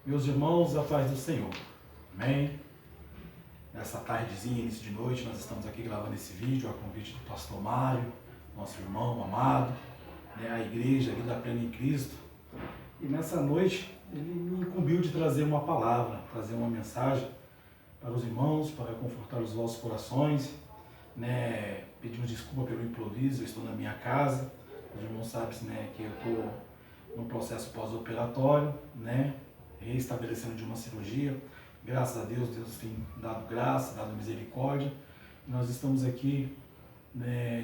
Meus irmãos, a paz do Senhor. Amém? Nessa tardezinha, início de noite, nós estamos aqui gravando esse vídeo a convite do pastor Mário, nosso irmão amado, a igreja ali da Plena em Cristo. E nessa noite, ele me incumbiu de trazer uma palavra, trazer uma mensagem para os irmãos, para confortar os vossos corações. Pedimos desculpa pelo improviso, eu estou na minha casa. Os irmãos sabem que eu estou no processo pós-operatório, reestabelecendo de uma cirurgia. Graças a Deus, Deus tem dado graça, dado misericórdia. Nós estamos aqui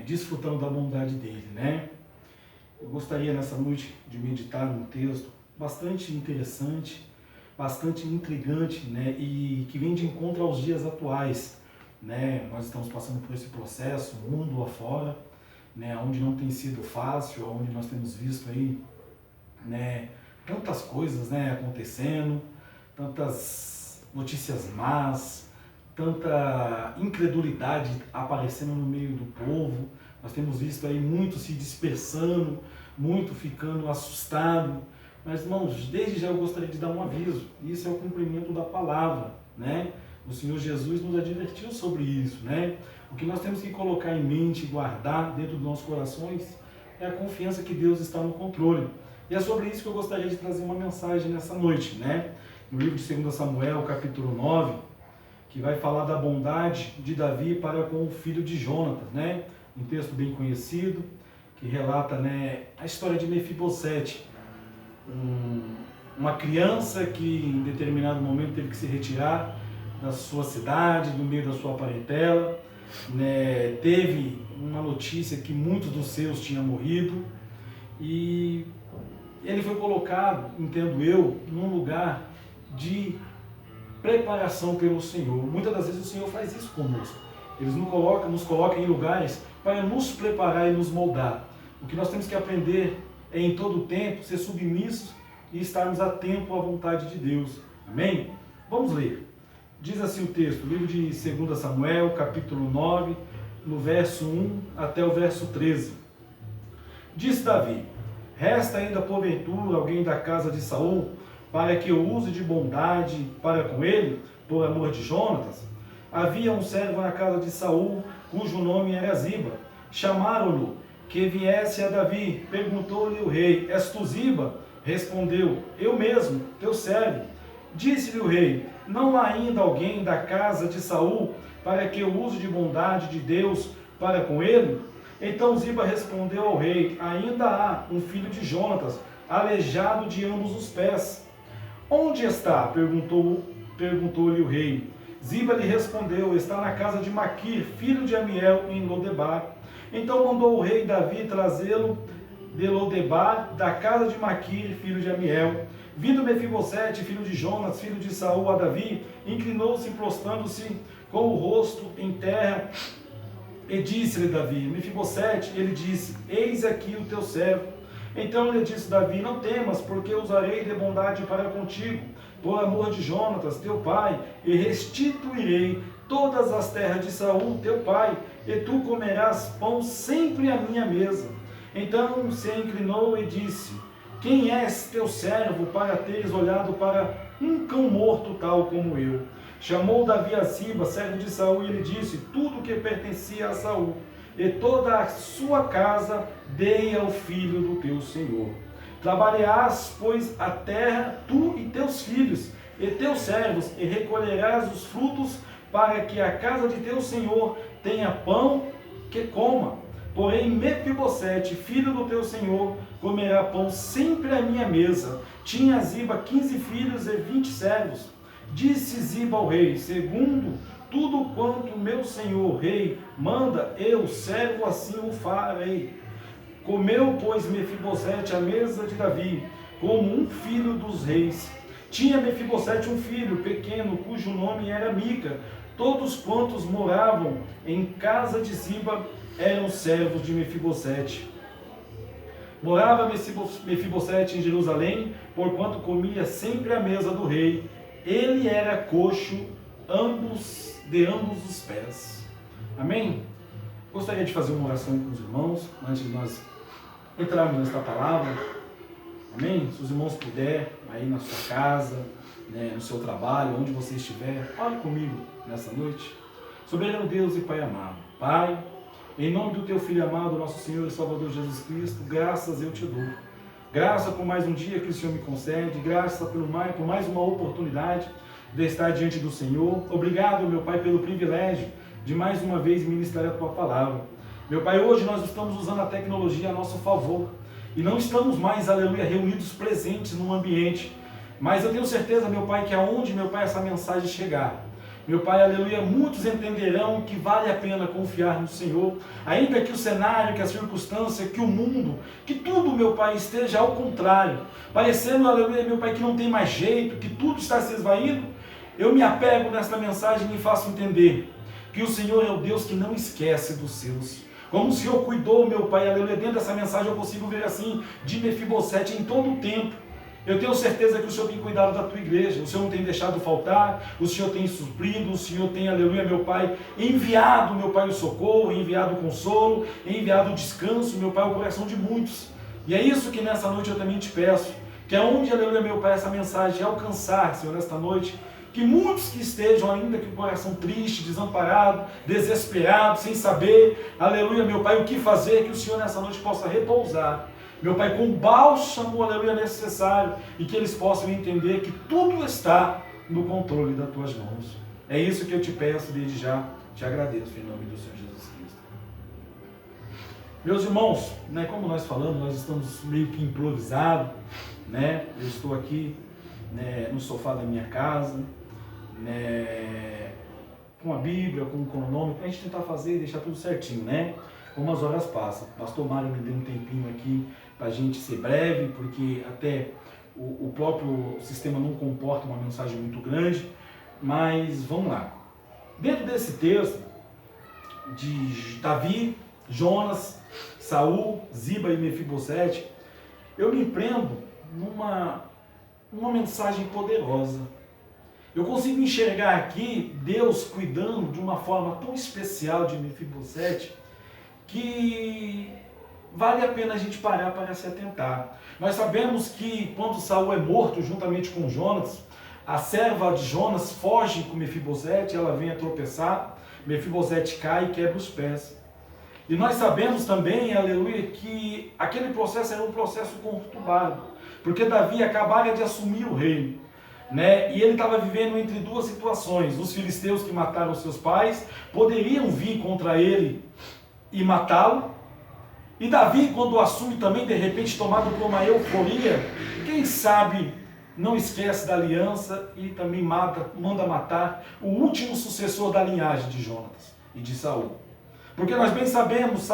desfrutando da bondade dele, Eu gostaria nessa noite de meditar num texto bastante interessante, bastante intrigante, e que vem de encontro aos dias atuais, Nós estamos passando por esse processo, mundo afora, onde não tem sido fácil, onde nós temos visto aí, tantas coisas, acontecendo, tantas notícias más, tanta incredulidade aparecendo no meio do povo. Nós temos visto aí muito se dispersando, muito ficando assustado. Mas, irmãos, desde já eu gostaria de dar um aviso. Isso é o cumprimento da palavra, O Senhor Jesus nos advertiu sobre isso, O que nós temos que colocar em mente e guardar dentro dos nossos corações é a confiança que Deus está no controle. E é sobre isso que eu gostaria de trazer uma mensagem nessa noite, No livro de 2 Samuel, capítulo 9, que vai falar da bondade de Davi para com o filho de Jonatas, Um texto bem conhecido, que relata, a história de Mefibosete, uma criança que em determinado momento teve que se retirar da sua cidade, do meio da sua parentela, teve uma notícia que muitos dos seus tinham morrido, e ele foi colocado, entendo eu, num lugar de preparação pelo Senhor. Muitas das vezes o Senhor faz isso conosco. Ele nos coloca em lugares para nos preparar e nos moldar. O que nós temos que aprender é, em todo o tempo, ser submissos e estarmos atentos à vontade de Deus. Amém? Vamos ler. Diz assim o texto, livro de 2 Samuel, capítulo 9, no verso 1 até o verso 13. Diz Davi: resta ainda porventura alguém da casa de Saul, para que eu use de bondade para com ele, por amor de Jonatas? Havia um servo na casa de Saul, cujo nome era Ziba. Chamaram-no que viesse a Davi. Perguntou-lhe o rei: és tu Ziba? Respondeu: eu mesmo, teu servo. Disse-lhe o rei: não há ainda alguém da casa de Saul, para que eu use de bondade de Deus para com ele? Então Ziba respondeu ao rei: ainda há um filho de Jonatas, aleijado de ambos os pés. Onde está? Perguntou-lhe o rei. Ziba lhe respondeu: está na casa de Maquir, filho de Amiel, em Lodebar. Então mandou o rei Davi trazê-lo de Lodebar, da casa de Maquir, filho de Amiel. Vindo Mefibosete, filho de Jonas, filho de Saul, a Davi, inclinou-se, prostrando-se com o rosto em terra, e disse-lhe Davi: Mefibosete. Ele disse: eis aqui o teu servo. Então lhe disse Davi: não temas, porque usarei de bondade para contigo, por amor de Jonatas, teu pai, e restituirei todas as terras de Saul, teu pai, e tu comerás pão sempre à minha mesa. Então se inclinou e disse: quem és teu servo para teres olhado para um cão morto tal como eu? Chamou Davi a Ziba, servo de Saul, e ele disse: tudo que pertencia a Saul e toda a sua casa dei ao filho do teu senhor. Trabalharás, pois, a terra, tu e teus filhos, e teus servos, e recolherás os frutos, para que a casa de teu senhor tenha pão que coma. Porém, Mefibosete, filho do teu senhor, comerá pão sempre à minha mesa. Tinha Ziba 15 filhos e 20 servos. Disse Ziba ao rei: segundo tudo quanto meu senhor rei manda, eu, servo, assim o farei. Comeu, pois, Mefibosete à mesa de Davi, como um filho dos reis. Tinha Mefibosete um filho pequeno, cujo nome era Mica. Todos quantos moravam em casa de Ziba eram servos de Mefibosete. Morava Mefibosete em Jerusalém, porquanto comia sempre à mesa do rei. Ele era coxo de ambos os pés. Amém? Gostaria de fazer uma oração com os irmãos, antes de nós entrarmos nesta palavra. Amém? Se os irmãos puderem, aí na sua casa, né, no seu trabalho, onde você estiver, ore comigo nessa noite. Soberano Deus e Pai amado, Pai, em nome do Teu Filho amado, nosso Senhor e Salvador Jesus Cristo, graças eu te dou. Graça por mais um dia que o Senhor me concede, graça por mais uma oportunidade de estar diante do Senhor. Obrigado, meu Pai, pelo privilégio de mais uma vez ministrar a Tua palavra. Meu Pai, hoje nós estamos usando a tecnologia a nosso favor e não estamos mais, aleluia, reunidos presentes num ambiente. Mas eu tenho certeza, meu Pai, que aonde, meu Pai, essa mensagem chegar, meu Pai, aleluia, muitos entenderão que vale a pena confiar no Senhor, ainda que o cenário, que a circunstância, que o mundo, que tudo, meu Pai, esteja ao contrário, parecendo, aleluia, meu Pai, que não tem mais jeito, que tudo está se esvaindo. Eu me apego nesta mensagem e me faço entender que o Senhor é o Deus que não esquece dos seus. Como o Senhor cuidou, meu Pai, aleluia, dentro dessa mensagem eu consigo ver assim, de Mefibosete em todo o tempo. Eu tenho certeza que o Senhor tem cuidado da tua igreja, o Senhor não tem deixado faltar, o Senhor tem suprido, o Senhor tem, aleluia, meu Pai, enviado, meu Pai, o socorro, enviado o consolo, enviado o descanso, meu Pai, o coração de muitos. E é isso que nessa noite eu também te peço, que aonde, aleluia, meu Pai, essa mensagem alcançar, Senhor, nesta noite, que muitos que estejam ainda com o coração triste, desamparado, desesperado, sem saber, aleluia, meu Pai, o que fazer, que o Senhor nessa noite possa repousar, meu Pai, com o bálsamo, aleluia, necessário, e que eles possam entender que tudo está no controle das tuas mãos. É isso que eu te peço, desde já, te agradeço em nome do Senhor Jesus Cristo. Meus irmãos, né, como nós falamos, nós estamos meio que improvisados, né? Eu estou aqui, né, no sofá da minha casa, né, com a Bíblia, com o cronômetro, a gente tentar fazer e deixar tudo certinho, né? Como as horas passam. O pastor Mário me deu um tempinho aqui para a gente ser breve, porque até o próprio sistema não comporta uma mensagem muito grande, mas vamos lá. Dentro desse texto de Davi, Jonas, Saul, Ziba e Mefibosete, eu me prendo numa mensagem poderosa. Eu consigo enxergar aqui Deus cuidando de uma forma tão especial de Mefibosete, que vale a pena a gente parar para se atentar. Nós sabemos que quando Saul é morto juntamente com Jonas, a serva de Jonas foge com Mefibosete, ela vem a tropeçar, Mefibosete cai e quebra os pés. E nós sabemos também, aleluia, que aquele processo era um processo conturbado, porque Davi acabara de assumir o reino, né? E ele estava vivendo entre duas situações. Os filisteus que mataram seus pais poderiam vir contra ele e matá-lo. E Davi, quando assume também, de repente, tomado por uma euforia, quem sabe não esquece da aliança e também manda matar o último sucessor da linhagem de Jonas e de Saul. Porque nós bem sabemos,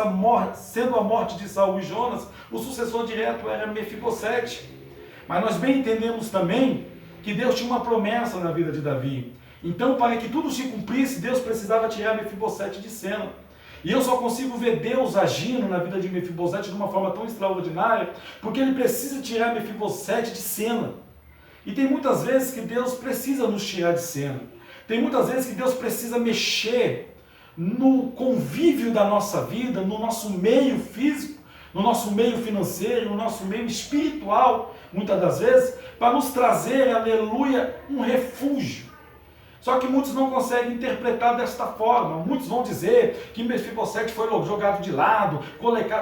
sendo a morte de Saul e Jonas, o sucessor direto era Mefibosete. Mas nós bem entendemos também que Deus tinha uma promessa na vida de Davi. Então, para que tudo se cumprisse, Deus precisava tirar Mefibosete de cena. E eu só consigo ver Deus agindo na vida de Mefibosete de uma forma tão extraordinária, porque ele precisa tirar Mefibosete de cena. E tem muitas vezes que Deus precisa nos tirar de cena. Tem muitas vezes que Deus precisa mexer no convívio da nossa vida, no nosso meio físico, no nosso meio financeiro, no nosso meio espiritual, muitas das vezes, para nos trazer, aleluia, um refúgio. Só que muitos não conseguem interpretar desta forma. Muitos vão dizer que Mefibosete foi jogado de lado,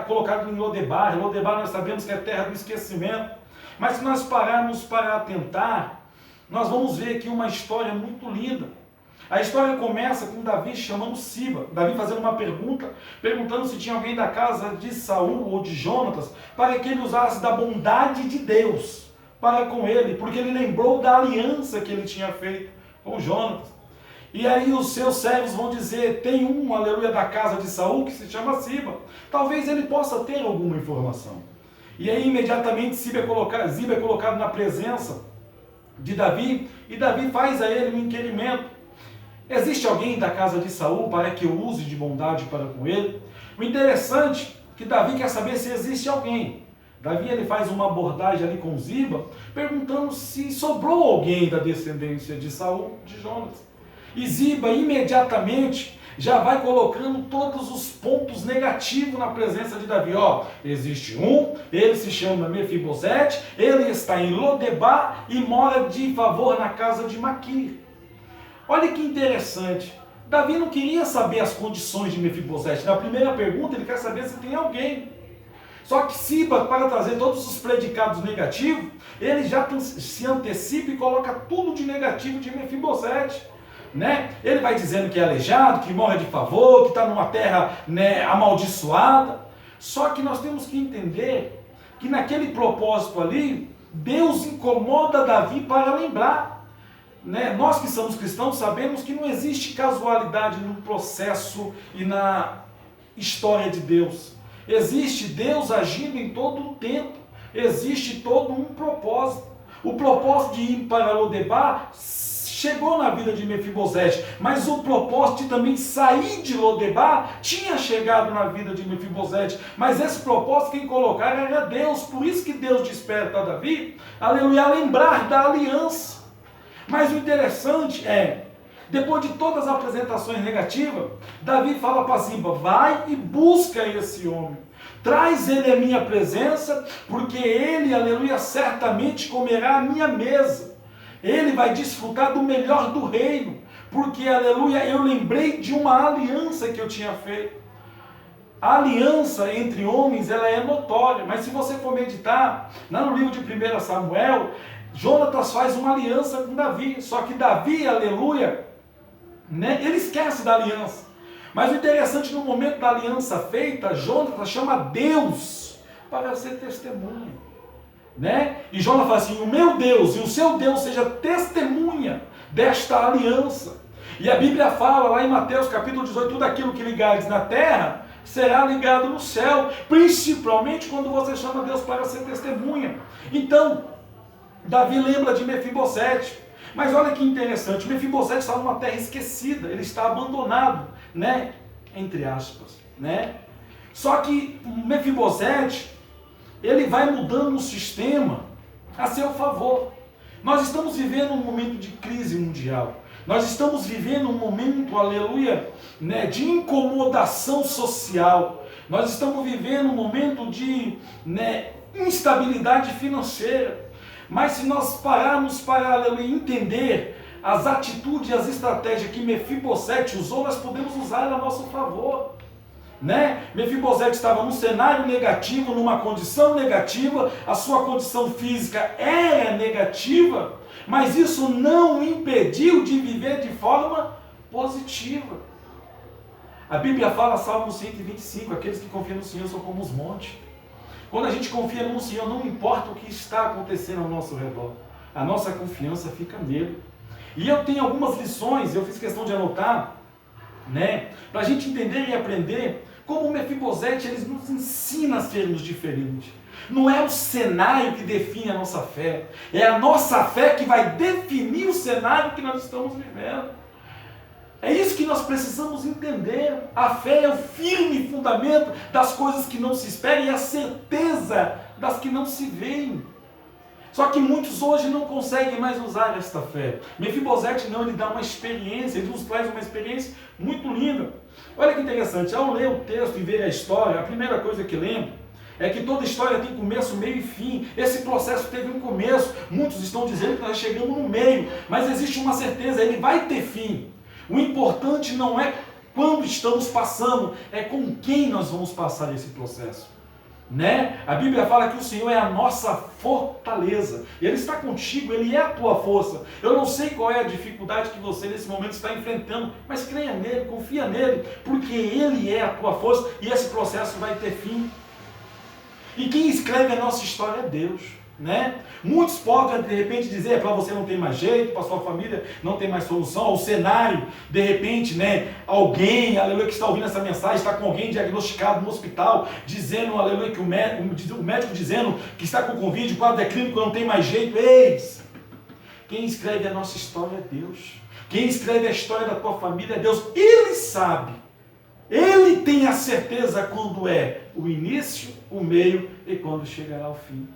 colocado em Lodebar. Lodebar nós sabemos que é terra do esquecimento. Mas se nós pararmos para atentar, nós vamos ver aqui uma história muito linda. A história começa com Davi chamando Ziba. Davi fazendo uma pergunta, perguntando se tinha alguém da casa de Saul ou de Jonatas, para que ele usasse da bondade de Deus para com ele, porque ele lembrou da aliança que ele tinha feito com Jonatas. E aí os seus servos vão dizer, tem um, aleluia, da casa de Saul que se chama Ziba. Talvez ele possa ter alguma informação. E aí imediatamente Ziba é colocado na presença de Davi, e Davi faz a ele um inquirimento. Existe alguém da casa de Saul para que eu use de bondade para com ele? O interessante é que Davi quer saber se existe alguém. Davi ele faz uma abordagem ali com Ziba, perguntando se sobrou alguém da descendência de Saul, de Jonas. E Ziba imediatamente, já vai colocando todos os pontos negativos na presença de Davi. Ó, existe um, ele se chama Mefibosete, ele está em Lodebar e mora de favor na casa de Maquir. Olha que interessante. Davi não queria saber as condições de Mefibosete. Na primeira pergunta ele quer saber se tem alguém. Só que Siba, para trazer todos os predicados negativos, ele já se antecipa e coloca tudo de negativo de Mefibosete. Né? Ele vai dizendo que é aleijado, que morre de favor, que está numa terra, né, amaldiçoada. Só que nós temos que entender que naquele propósito ali, Deus incomoda Davi para lembrar. Né? Nós que somos cristãos sabemos que não existe casualidade no processo e na história de Deus. Existe Deus agindo em todo o tempo. Existe todo um propósito. O propósito de ir para Lodebar chegou na vida de Mefibosete, mas o propósito de também sair de Lodebar tinha chegado na vida de Mefibosete, mas esse propósito quem colocar era Deus. Por isso que Deus desperta a Davi, aleluia, a lembrar da aliança. Mas o interessante é, depois de todas as apresentações negativas, Davi fala para Ziba, vai e busca esse homem, traz ele à minha presença, porque ele, aleluia, certamente comerá a minha mesa. Ele vai desfrutar do melhor do reino, porque, aleluia, eu lembrei de uma aliança que eu tinha feito. A aliança entre homens, ela é notória, mas se você for meditar, no livro de 1 Samuel, Jonatas faz uma aliança com Davi, só que Davi, aleluia, né, ele esquece da aliança. Mas o interessante, no momento da aliança feita, Jonatas chama Deus para ser testemunha. Né? E Jonas fala assim, o meu Deus e o seu Deus seja testemunha desta aliança. E a Bíblia fala lá em Mateus capítulo 18, tudo aquilo que ligares na terra será ligado no céu, principalmente quando você chama Deus para ser testemunha. Então, Davi lembra de Mefibosete, mas olha que interessante, Mefibosete está numa terra esquecida, ele está abandonado, né? Entre aspas, né? Só que Mefibosete, ele vai mudando o sistema a seu favor. Nós estamos vivendo um momento de crise mundial. Nós estamos vivendo um momento, aleluia, né, de incomodação social. Nós estamos vivendo um momento de, né, instabilidade financeira. Mas se nós pararmos para, aleluia, entender as atitudes e as estratégias que Mefibosete usou, nós podemos usar a nosso favor. Né? Mefibosete estava num cenário negativo, numa condição negativa, a sua condição física era negativa, mas isso não o impediu de viver de forma positiva. A Bíblia fala, Salmo 125, aqueles que confiam no Senhor são como os montes. Quando a gente confia no Senhor, não importa o que está acontecendo ao nosso redor, a nossa confiança fica nele. E eu tenho algumas lições, eu fiz questão de anotar, né, para a gente entender e aprender como o Mefibosete, eles nos ensina a sermos diferentes. Não é o cenário que define a nossa fé, é a nossa fé que vai definir o cenário que nós estamos vivendo. É isso que nós precisamos entender. A fé é o firme fundamento das coisas que não se esperam e a certeza das que não se veem. Só que muitos hoje não conseguem mais usar esta fé. Mefibosete não, ele dá uma experiência, ele nos traz uma experiência muito linda. Olha que interessante, ao ler o texto e ver a história, a primeira coisa que lembro é que toda história tem começo, meio e fim. Esse processo teve um começo, muitos estão dizendo que nós chegamos no meio, mas existe uma certeza, ele vai ter fim. O importante não é quando estamos passando, é com quem nós vamos passar esse processo. Né? A Bíblia fala que o Senhor é a nossa fortaleza. Ele está contigo, Ele é a tua força. Eu não sei qual é a dificuldade que você nesse momento está enfrentando, mas creia nele, confia nele, porque Ele é a tua força e esse processo vai ter fim. E quem escreve a nossa história é Deus. Né? Muitos podem de repente dizer, para você não tem mais jeito, para sua família não tem mais solução, ao cenário, de repente, né, alguém, aleluia, que está ouvindo essa mensagem, está com alguém diagnosticado no hospital, dizendo, aleluia, que o médico dizendo que está com Covid, o quadro é clínico, não tem mais jeito. Eis, quem escreve a nossa história é Deus. Quem escreve a história da tua família é Deus. Ele sabe, Ele tem a certeza quando é o início, o meio e quando chegará ao fim.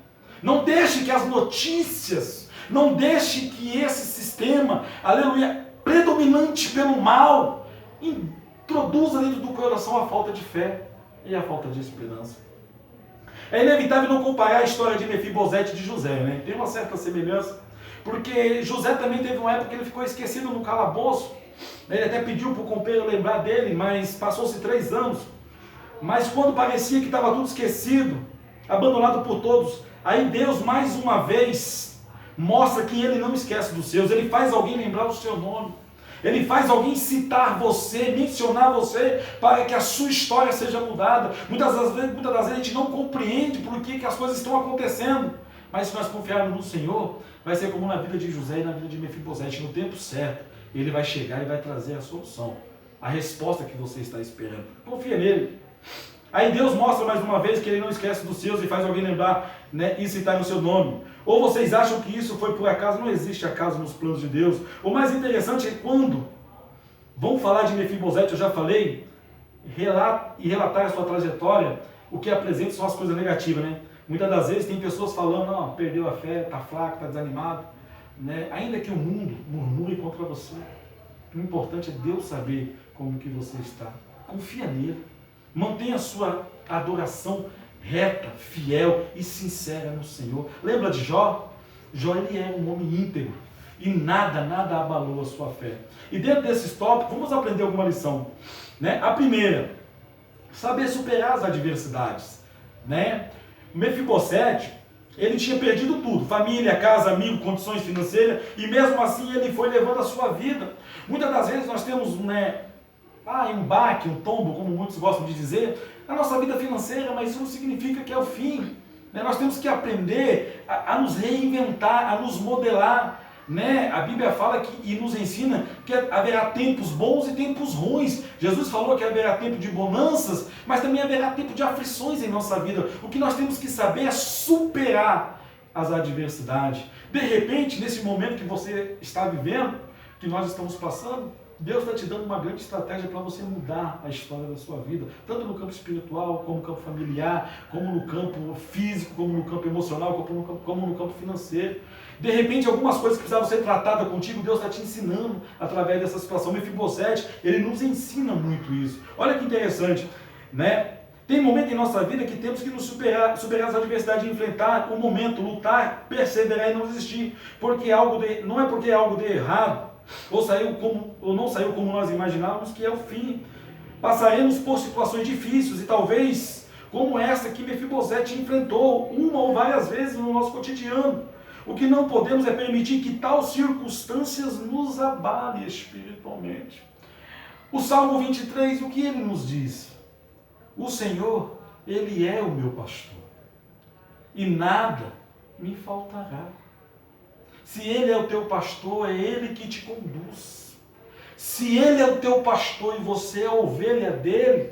Não deixe que as notícias, não deixe que esse sistema, aleluia, predominante pelo mal, introduza dentro do coração a falta de fé e a falta de esperança. É inevitável não comparar a história de Mefibosete e de José, né? Tem uma certa semelhança, porque José também teve uma época que ele ficou esquecido no calabouço. Ele até pediu para o companheiro lembrar dele, mas passou-se 3 anos. Mas quando parecia que estava tudo esquecido, abandonado por todos, aí Deus mais uma vez mostra que Ele não esquece dos seus. Ele faz alguém lembrar o seu nome. Ele faz alguém citar você, mencionar você, para que a sua história seja mudada. Muitas das vezes a gente não compreende por que as coisas estão acontecendo. Mas se nós confiarmos no Senhor, vai ser como na vida de José e na vida de Mefibosete. No tempo certo, Ele vai chegar e vai trazer a solução, a resposta que você está esperando. Confia nele. Aí Deus mostra mais uma vez que Ele não esquece dos seus e faz alguém lembrar, né, e citar no seu nome. Ou vocês acham que isso foi por acaso? Não existe acaso nos planos de Deus. O mais interessante é quando vão falar de Mefibosete, eu já falei, relatar a sua trajetória, o que apresenta são as coisas negativas, né? Muitas das vezes tem pessoas falando, não, perdeu a fé, está fraco, está desanimado, né? Ainda que o mundo murmure contra você, o importante é Deus saber como que você está. Confia nele. Mantenha a sua adoração reta, fiel e sincera no Senhor. Lembra de Jó? Jó, ele era um homem íntegro e nada abalou a sua fé. E dentro desses tópicos, vamos aprender alguma lição, né? A primeira, saber superar as adversidades, né? Mefibosete, ele tinha perdido tudo, família, casa, amigo, condições financeiras, e mesmo assim ele foi levando a sua vida. Muitas das vezes nós temos, né, um baque, um tombo, como muitos gostam de dizer, na nossa vida financeira, mas isso não significa que é o fim. Né? Nós temos que aprender a nos reinventar, a nos modelar. Né? A Bíblia fala e nos ensina que haverá tempos bons e tempos ruins. Jesus falou que haverá tempo de bonanças, mas também haverá tempo de aflições em nossa vida. O que nós temos que saber é superar as adversidades. De repente, nesse momento que você está vivendo, que nós estamos passando, Deus está te dando uma grande estratégia para você mudar a história da sua vida, tanto no campo espiritual, como no campo familiar, como no campo físico, como no campo emocional, como no campo financeiro. De repente, algumas coisas que precisavam ser tratadas contigo, Deus está te ensinando através dessa situação. Mefibosete, ele nos ensina muito isso. Olha que interessante, né? Tem momento em nossa vida que temos que nos superar as adversidades, enfrentar o momento, lutar, perseverar e não desistir, porque não é porque algo deu errado, ou não saiu como nós imaginávamos, que é o fim. Passaremos por situações difíceis e talvez como essa que Mefibosete enfrentou uma ou várias vezes no nosso cotidiano. O que não podemos é permitir que tais circunstâncias nos abalem espiritualmente. O Salmo 23, o que ele nos diz? O Senhor, Ele é o meu pastor e nada me faltará. Se Ele é o teu pastor, é Ele que te conduz. Se Ele é o teu pastor e você é a ovelha dele,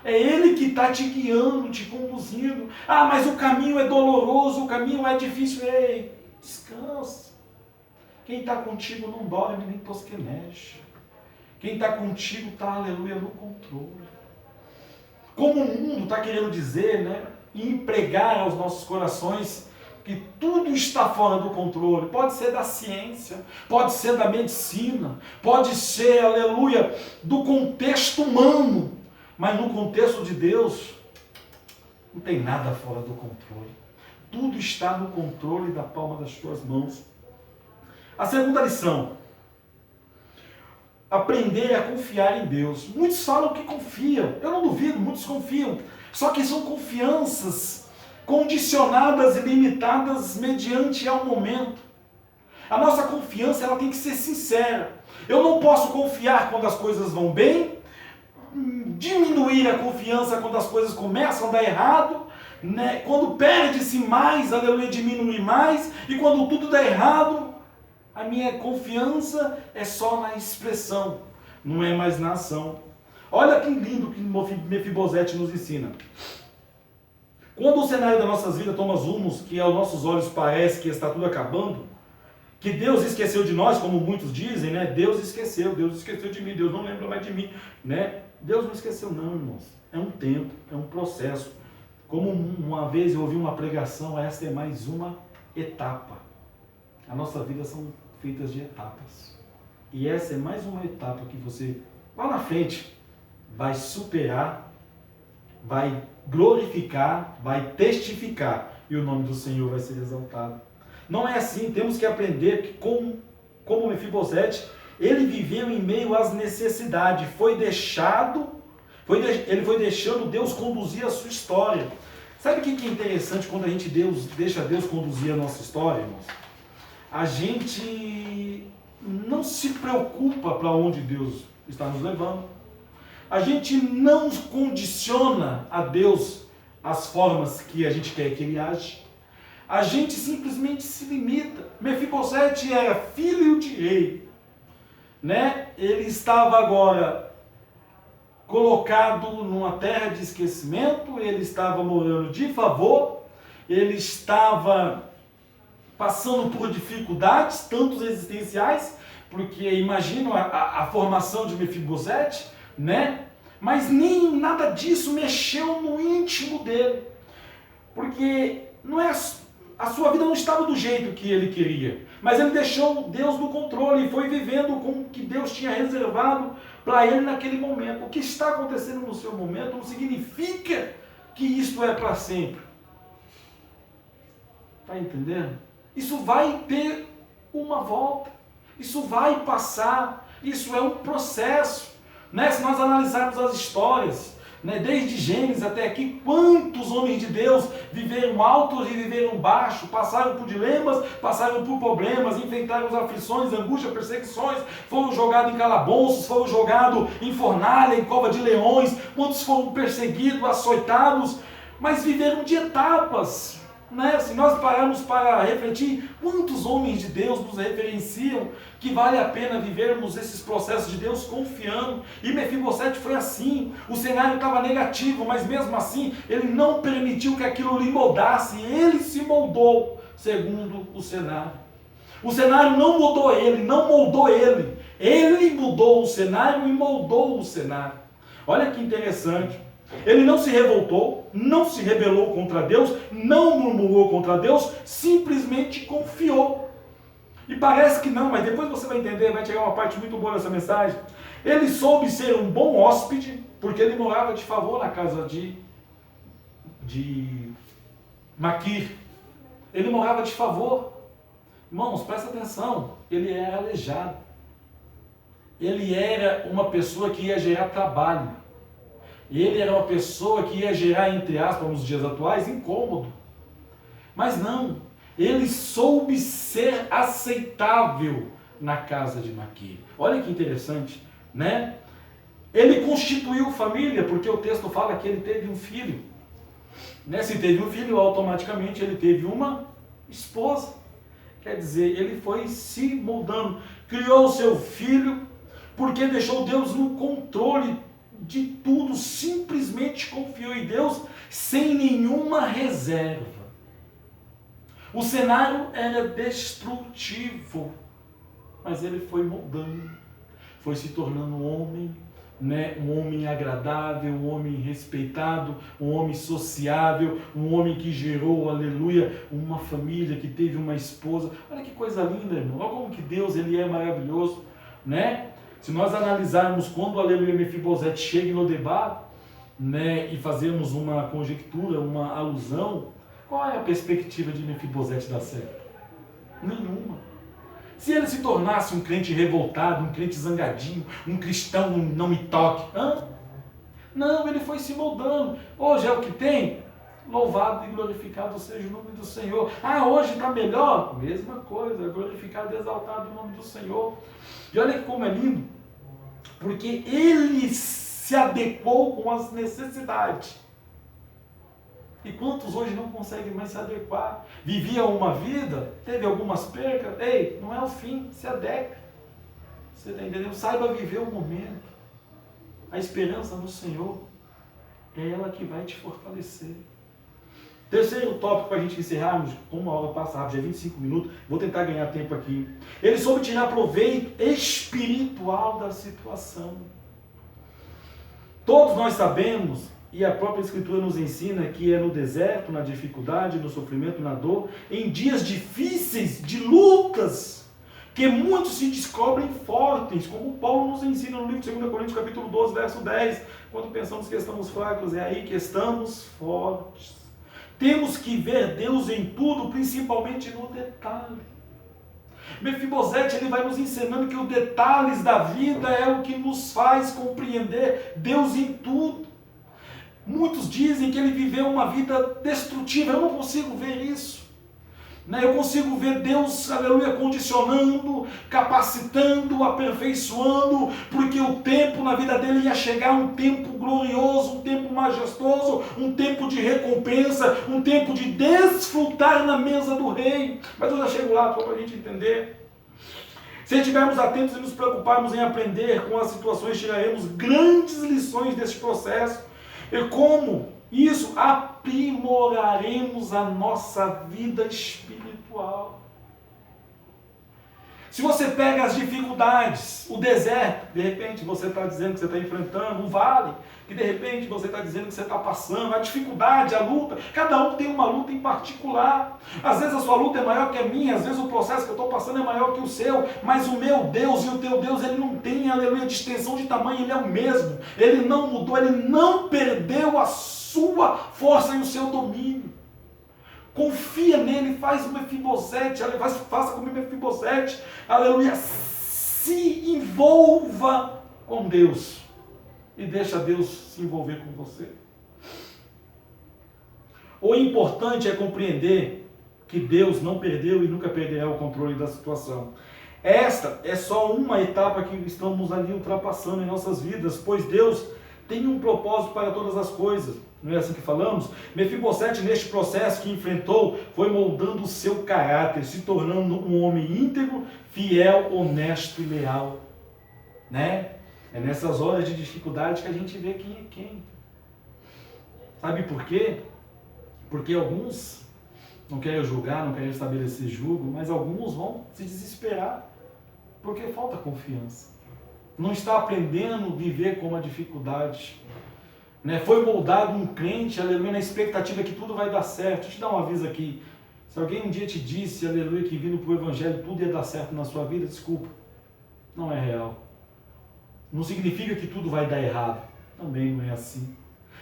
é Ele que está te guiando, te conduzindo. Ah, mas o caminho é doloroso, o caminho é difícil. Ei, descansa. Quem está contigo não dorme nem tosqueneja. Quem está contigo está, aleluia, no controle. Como o mundo está querendo dizer, né, e empregar aos nossos corações que tudo está fora do controle. Pode ser da ciência, pode ser da medicina, pode ser, aleluia, do contexto humano. Mas no contexto de Deus, não tem nada fora do controle. Tudo está no controle da palma das tuas mãos. A segunda lição: aprender a confiar em Deus. Muitos falam que confiam, eu não duvido, muitos confiam, só que são confianças condicionadas e limitadas mediante ao momento. A nossa confiança, ela tem que ser sincera. Eu não posso confiar quando as coisas vão bem, diminuir a confiança quando as coisas começam a dar errado, né? Quando perde-se mais, aleluia, diminuir mais, e quando tudo dá errado, a minha confiança é só na expressão, não é mais na ação. Olha que lindo que Mefibosete nos ensina. Quando o cenário das nossas vidas toma rumos que aos nossos olhos parece que está tudo acabando, que Deus esqueceu de nós, como muitos dizem, né? Deus esqueceu de mim, Deus não lembra mais de mim, né? Deus não esqueceu não, irmãos. É um tempo, é um processo. Como uma vez eu ouvi uma pregação, esta é mais uma etapa. A nossa vida são feitas de etapas. E essa é mais uma etapa que você, lá na frente, vai superar, vai glorificar, vai testificar, e o nome do Senhor vai ser exaltado. Não é assim, temos que aprender que como Mefibosete, ele viveu em meio às necessidades, ele foi deixando Deus conduzir a sua história. Sabe o que é interessante quando a gente deixa Deus conduzir a nossa história, irmãos? A gente não se preocupa para onde Deus está nos levando. A gente não condiciona a Deus as formas que a gente quer que Ele age. A gente simplesmente se limita. Mefibosete era filho de rei, né? Ele estava agora colocado numa terra de esquecimento, ele estava morando de favor, ele estava passando por dificuldades, tantos existenciais, porque imagino a formação de Mefibosete, né? Mas nem nada disso mexeu no íntimo dele, porque a sua vida não estava do jeito que ele queria, mas ele deixou Deus no controle e foi vivendo com o que Deus tinha reservado para ele naquele momento. O que está acontecendo no seu momento não significa que isto é para sempre. Está entendendo? Isso vai ter uma volta, isso vai passar, isso é um processo, né? Se nós analisarmos as histórias, né, desde Gênesis até aqui, quantos homens de Deus viveram altos e viveram baixos, passaram por dilemas, passaram por problemas, enfrentaram as aflições, angústia, perseguições, foram jogados em calabouços, foram jogados em fornalha, em cova de leões, quantos foram perseguidos, açoitados, mas viveram de etapas, né? Se nós pararmos para refletir, quantos homens de Deus nos referenciam que vale a pena vivermos esses processos de Deus confiando. E Mefibosete foi assim, o cenário estava negativo, mas mesmo assim ele não permitiu que aquilo lhe moldasse, ele se moldou segundo o cenário. O cenário não mudou ele, não moldou ele, ele mudou o cenário e moldou o cenário. Olha que interessante. Ele não se revoltou, não se rebelou contra Deus, não murmurou contra Deus, simplesmente confiou. E parece que não, mas depois você vai entender, vai chegar uma parte muito boa dessa mensagem. Ele soube ser um bom hóspede, porque ele morava de favor na casa de Maquir. Ele morava de favor. Irmãos, presta atenção, ele era aleijado. Ele era uma pessoa que ia gerar trabalho. Ele era uma pessoa que ia gerar, entre aspas, nos dias atuais, incômodo. Mas não, ele soube ser aceitável na casa de Maquir. Olha que interessante, né? Ele constituiu família, porque o texto fala que ele teve um filho. Né? Se teve um filho, automaticamente ele teve uma esposa. Quer dizer, ele foi se moldando. Criou o seu filho, porque deixou Deus no controle de tudo, simplesmente confiou em Deus sem nenhuma reserva. O cenário era destrutivo, mas ele foi moldando, foi se tornando um homem, né? Um homem agradável, um homem respeitado, um homem sociável, um homem que gerou, aleluia, uma família, que teve uma esposa. Olha que coisa linda, irmão. Olha como que Deus, ele é maravilhoso, né? Se nós analisarmos quando, aleluia, Mefibosete chega em Lodebar, né, e fazermos uma conjectura, uma alusão, qual é a perspectiva de Mefibosete dar certo? Nenhuma. Se ele se tornasse um crente revoltado, um crente zangadinho, um cristão não me toque, não, ele foi se moldando. Hoje é o que tem? Louvado e glorificado seja o nome do Senhor. Hoje está melhor? Mesma coisa, glorificado e exaltado o nome do Senhor. E olha como é lindo, porque ele se adequou com as necessidades. E quantos hoje não conseguem mais se adequar? Vivia uma vida, teve algumas percas, ei, não é o fim, se adeque. Você está entendendo? Saiba viver o momento. A esperança no Senhor é ela que vai te fortalecer. Terceiro tópico para a gente encerrarmos, como a hora passa rápido, já é 25 minutos, vou tentar ganhar tempo aqui. Ele soube tirar proveito espiritual da situação. Todos nós sabemos, e a própria Escritura nos ensina, que é no deserto, na dificuldade, no sofrimento, na dor, em dias difíceis, de lutas, que muitos se descobrem fortes, como Paulo nos ensina no livro de 2 Coríntios, capítulo 12, verso 10, quando pensamos que estamos fracos, é aí que estamos fortes. Temos que ver Deus em tudo, principalmente no detalhe. Mefibosete, ele vai nos ensinando que os detalhes da vida é o que nos faz compreender Deus em tudo. Muitos dizem que ele viveu uma vida destrutiva, eu não consigo ver isso. Eu consigo ver Deus, aleluia, condicionando, capacitando, aperfeiçoando, porque o tempo na vida dele ia chegar, um tempo glorioso, um tempo majestoso, um tempo de recompensa, um tempo de desfrutar na mesa do rei. Mas eu já chego lá para a gente entender. Se estivermos atentos e nos preocuparmos em aprender com as situações, tiraremos grandes lições desse processo. E como isso, aprimoraremos a nossa vida espiritual. Se você pega as dificuldades, o deserto, de repente você está dizendo que você está enfrentando, um vale, que de repente você está dizendo que você está passando, a dificuldade, a luta, cada um tem uma luta em particular. Às vezes a sua luta é maior que a minha, às vezes o processo que eu estou passando é maior que o seu, mas o meu Deus e o teu Deus, ele não tem, aleluia, distinção de tamanho, ele é o mesmo, ele não mudou, ele não perdeu a sua força e o seu domínio. Confia nele, faz o Mefibosete, faça como Mefibosete, aleluia, se envolva com Deus e deixa Deus se envolver com você. O importante é compreender que Deus não perdeu e nunca perderá o controle da situação. Esta é só uma etapa que estamos ali ultrapassando em nossas vidas, pois Deus tem um propósito para todas as coisas. Não é assim que falamos? Mefibosete, neste processo que enfrentou, foi moldando o seu caráter, se tornando um homem íntegro, fiel, honesto e leal. É nessas horas de dificuldade que a gente vê quem é quem. Sabe por quê? Porque alguns não querem julgar, não querem estabelecer julgo, mas alguns vão se desesperar porque falta confiança. Não está aprendendo a viver com a dificuldade. Foi moldado um crente, aleluia, na expectativa que tudo vai dar certo. Deixa eu te dar um aviso aqui. Se alguém um dia te disse, aleluia, que vindo para o Evangelho tudo ia dar certo na sua vida, desculpa. Não é real. Não significa que tudo vai dar errado. Também não é assim.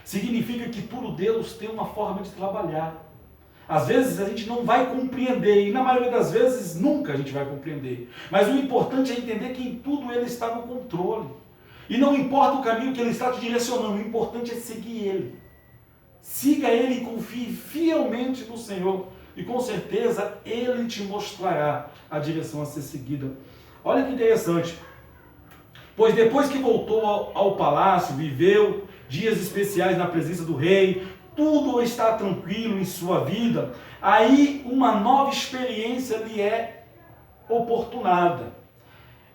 Significa que tudo Deus tem uma forma de trabalhar. Às vezes a gente não vai compreender, e na maioria das vezes nunca a gente vai compreender. Mas o importante é entender que em tudo Ele está no controle. E não importa o caminho que Ele está te direcionando, o importante é seguir Ele. Siga Ele e confie fielmente no Senhor. E com certeza Ele te mostrará a direção a ser seguida. Olha que interessante. Pois depois que voltou ao palácio, viveu dias especiais na presença do rei, tudo está tranquilo em sua vida, aí uma nova experiência lhe é oportunada.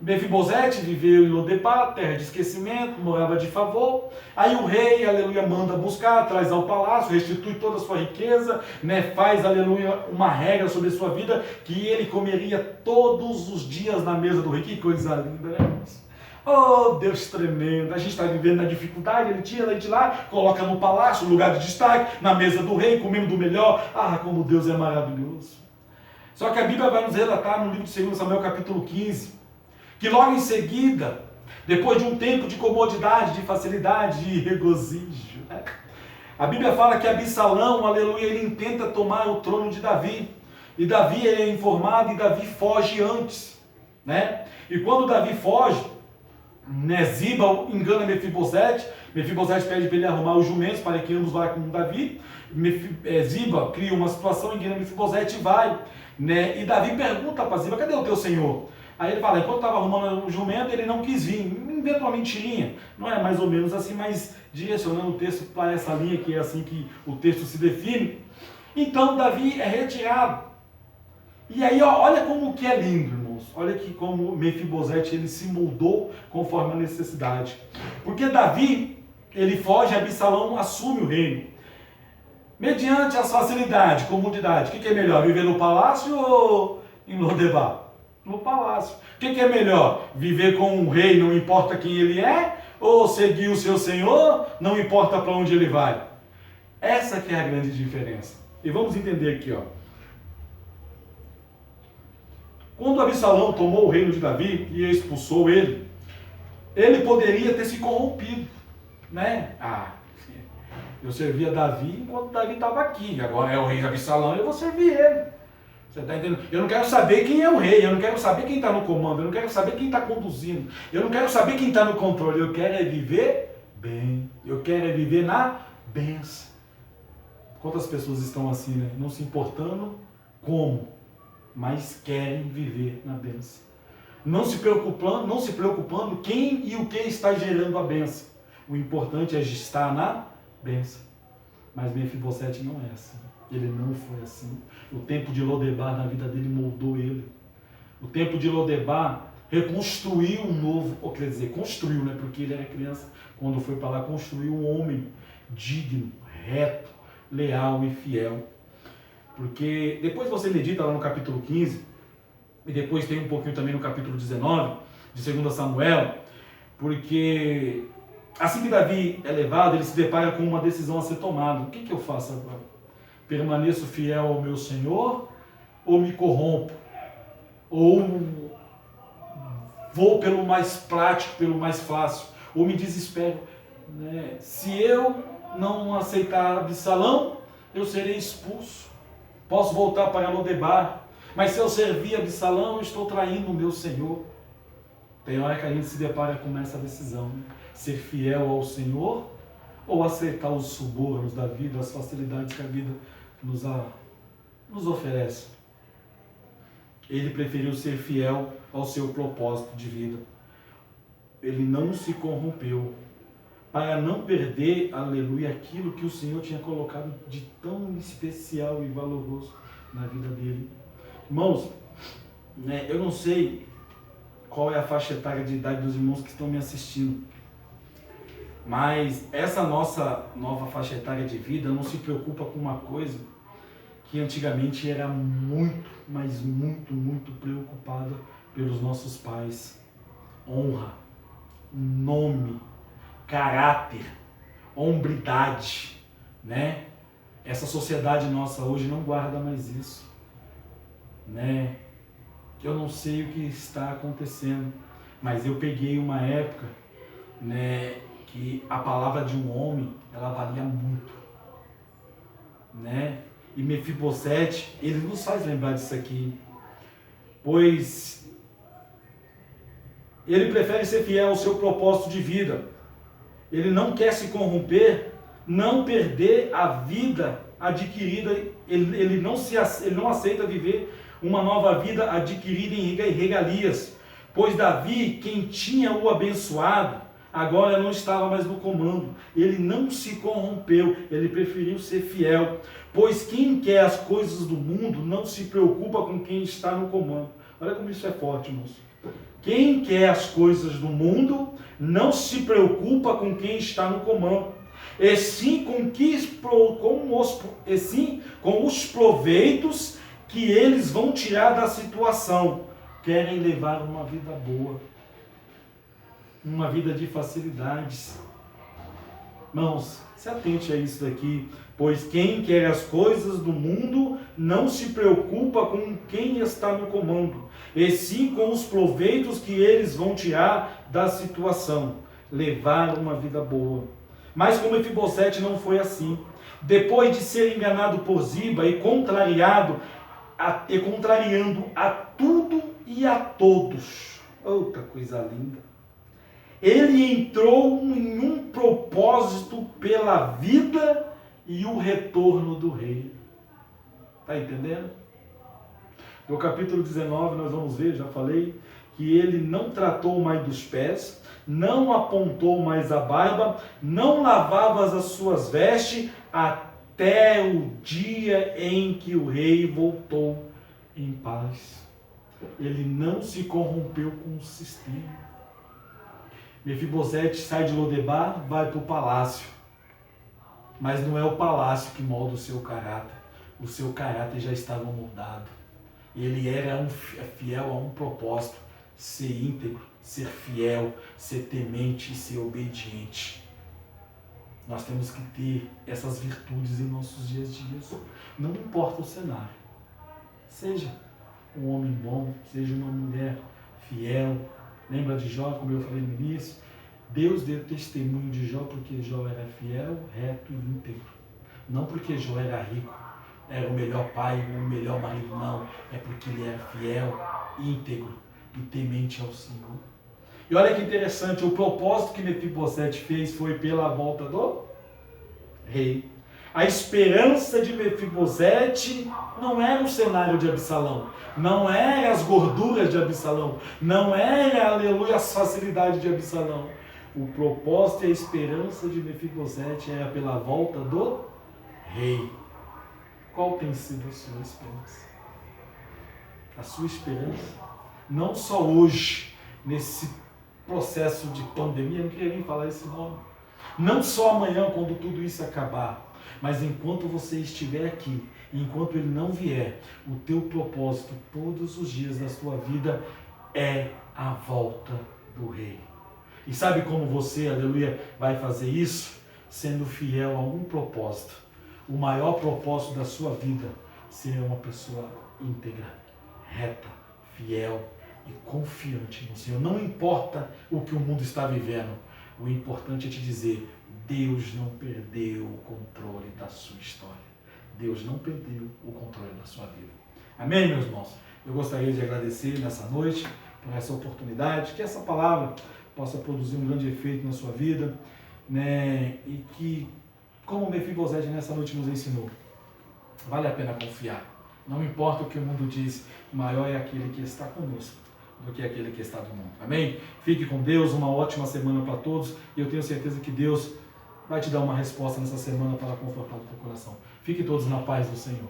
Mefibosete viveu em Lodebar, terra de esquecimento, morava de favor. Aí o rei, aleluia, manda buscar, traz ao palácio, restitui toda a sua riqueza, faz, aleluia, uma regra sobre a sua vida, que ele comeria todos os dias na mesa do rei. Que coisa linda, né? Oh, Deus tremendo, a gente está vivendo na dificuldade, ele tira de lá, coloca no palácio, lugar de destaque, na mesa do rei, comendo do melhor. Ah, como Deus é maravilhoso. Só que a Bíblia vai nos relatar no livro de 2 Samuel capítulo 15, que logo em seguida, depois de um tempo de comodidade, de facilidade, de regozijo, a Bíblia fala que Absalão, aleluia, ele intenta tomar o trono de Davi, e Davi é informado e Davi foge antes, E quando Davi foge, Ziba engana Mefibosete, Mefibosete pede para ele arrumar os jumentos para que ambos vá com Davi, Ziba cria uma situação, engana Mefibosete e vai, E Davi pergunta para Ziba, cadê o teu senhor? Aí ele fala, enquanto estava arrumando o jumento, ele não quis vir, inventa uma mentirinha, não é mais ou menos assim, mas direcionando o texto para essa linha, que é assim que o texto se define. Então Davi é retirado, e aí olha como que é lindo, irmãos, olha que como Mefibosete ele se moldou conforme a necessidade, porque Davi, ele foge, Absalão assume o reino, mediante as facilidades, comodidade. O que é melhor, viver no palácio ou em Lodebar? No palácio. O que é melhor? Viver com um rei, não importa quem ele é? Ou seguir o seu senhor, não importa para onde ele vai? Essa que é a grande diferença. E vamos entender aqui, Quando Absalão tomou o reino de Davi e expulsou ele, ele poderia ter se corrompido, né? Eu servia Davi enquanto Davi estava aqui, agora é o rei Absalão e eu vou servir ele. Você está entendendo? Eu não quero saber quem é o rei, eu não quero saber quem está no comando, eu não quero saber quem está conduzindo, eu não quero saber quem está no controle, eu quero é viver bem, eu quero é viver na bênção. Quantas pessoas estão assim, né? Não se importando como, mas querem viver na bênção. Não se preocupando quem e o que está gerando a bênção. O importante é estar na bênção. Mas Mefibosete não é assim. Ele não foi assim. O tempo de Lodebar na vida dele moldou ele. O tempo de Lodebar reconstruiu um novo, ou quer dizer, construiu, né? Porque ele era criança, quando foi para lá, construiu um homem digno, reto, leal e fiel. Porque depois você medita lá no capítulo 15, e depois tem um pouquinho também no capítulo 19, de 2 Samuel, porque assim que Davi é levado, ele se depara com uma decisão a ser tomada. O que eu faço agora? Permaneço fiel ao meu Senhor ou me corrompo? Ou vou pelo mais prático, pelo mais fácil? Ou me desespero? Né? Se eu não aceitar Absalão, eu serei expulso. Posso voltar para Lodebar. Mas se eu servir Absalão, eu estou traindo o meu Senhor. Tem hora que a gente se depara com essa decisão. Né? Ser fiel ao Senhor ou aceitar os subornos da vida, as facilidades que a vida nos oferece. Ele preferiu ser fiel ao seu propósito de vida. Ele não se corrompeu para não perder, aleluia, aquilo que o Senhor tinha colocado de tão especial e valoroso na vida dele. Irmãos, né, eu não sei qual é a faixa etária de idade dos irmãos que estão me assistindo, mas essa nossa nova faixa etária de vida não se preocupa com uma coisa que antigamente era muito, mas muito, muito preocupada pelos nossos pais: honra, nome, caráter, hombridade, né? Essa sociedade nossa hoje não guarda mais isso, né? Eu não sei o que está acontecendo, mas eu peguei uma época, né, que a palavra de um homem, ela valia muito, né? E Mefibosete, ele nos faz lembrar disso aqui, pois ele prefere ser fiel ao seu propósito de vida. Ele não quer se corromper, não perder a vida adquirida. Ele não aceita viver uma nova vida adquirida em regalias. Pois Davi, quem tinha o abençoado, agora não estava mais no comando. Ele não se corrompeu, ele preferiu ser fiel. Pois quem quer as coisas do mundo não se preocupa com quem está no comando. Olha como isso é forte, irmãos. Quem quer as coisas do mundo não se preocupa com quem está no comando, e sim com os proveitos que eles vão tirar da situação. Querem levar uma vida boa, uma vida de facilidades. Irmãos, se atente a isso daqui, pois quem quer as coisas do mundo não se preocupa com quem está no comando, e sim com os proveitos que eles vão tirar da situação, levar uma vida boa. Mas com Mefibosete não foi assim. Depois de ser enganado por Ziba e contrariando a tudo e a todos, outra coisa linda, ele entrou em um propósito pela vida e o retorno do rei. Está entendendo? No capítulo 19 nós vamos ver, já falei, que ele não tratou mais dos pés, não apontou mais a barba, não lavava as suas vestes, até o dia em que o rei voltou em paz. Ele não se corrompeu com o sistema. Mefibosete sai de Lodebar, vai para o palácio. Mas não é o palácio que molda o seu caráter. O seu caráter já estava moldado. Ele era fiel a um propósito: ser íntegro, ser fiel, ser temente e ser obediente. Nós temos que ter essas virtudes em nossos dias a dias. Não importa o cenário. Seja um homem bom, seja uma mulher fiel. Lembra de Jó, como eu falei no início? Deus deu testemunho de Jó porque Jó era fiel, reto e íntegro. Não porque Jó era rico, era o melhor pai, o melhor marido, não. É porque ele era fiel, íntegro e temente ao Senhor. E olha que interessante, o propósito que Mefibosete fez foi pela volta do rei. A esperança de Mefibosete não era o cenário de Absalão, não era as gorduras de Absalão, não era, aleluia, as facilidades de Absalão. O propósito e a esperança de Mefibosete era pela volta do rei. Qual tem sido a sua esperança? A sua esperança, não só hoje, nesse processo de pandemia, não queria nem falar esse nome, não só amanhã, quando tudo isso acabar, mas enquanto você estiver aqui, enquanto ele não vier, o teu propósito todos os dias da sua vida é a volta do rei. E sabe como você, aleluia, vai fazer isso? Sendo fiel a um propósito. O maior propósito da sua vida ser uma pessoa íntegra, reta, fiel e confiante no Senhor. Não importa o que o mundo está vivendo, o importante é te dizer, Deus não perdeu o controle da sua história. Deus não perdeu o controle da sua vida. Amém, meus irmãos? Eu gostaria de agradecer nessa noite por essa oportunidade, que essa palavra possa produzir um grande efeito na sua vida, né? E que, como Mefibosete nessa noite nos ensinou, vale a pena confiar. Não importa o que o mundo diz, maior é aquele que está conosco do que aquele que está do mundo. Amém? Fique com Deus, uma ótima semana para todos e eu tenho certeza que Deus vai te dar uma resposta nessa semana para confortar o teu coração. Fiquem todos na paz do Senhor.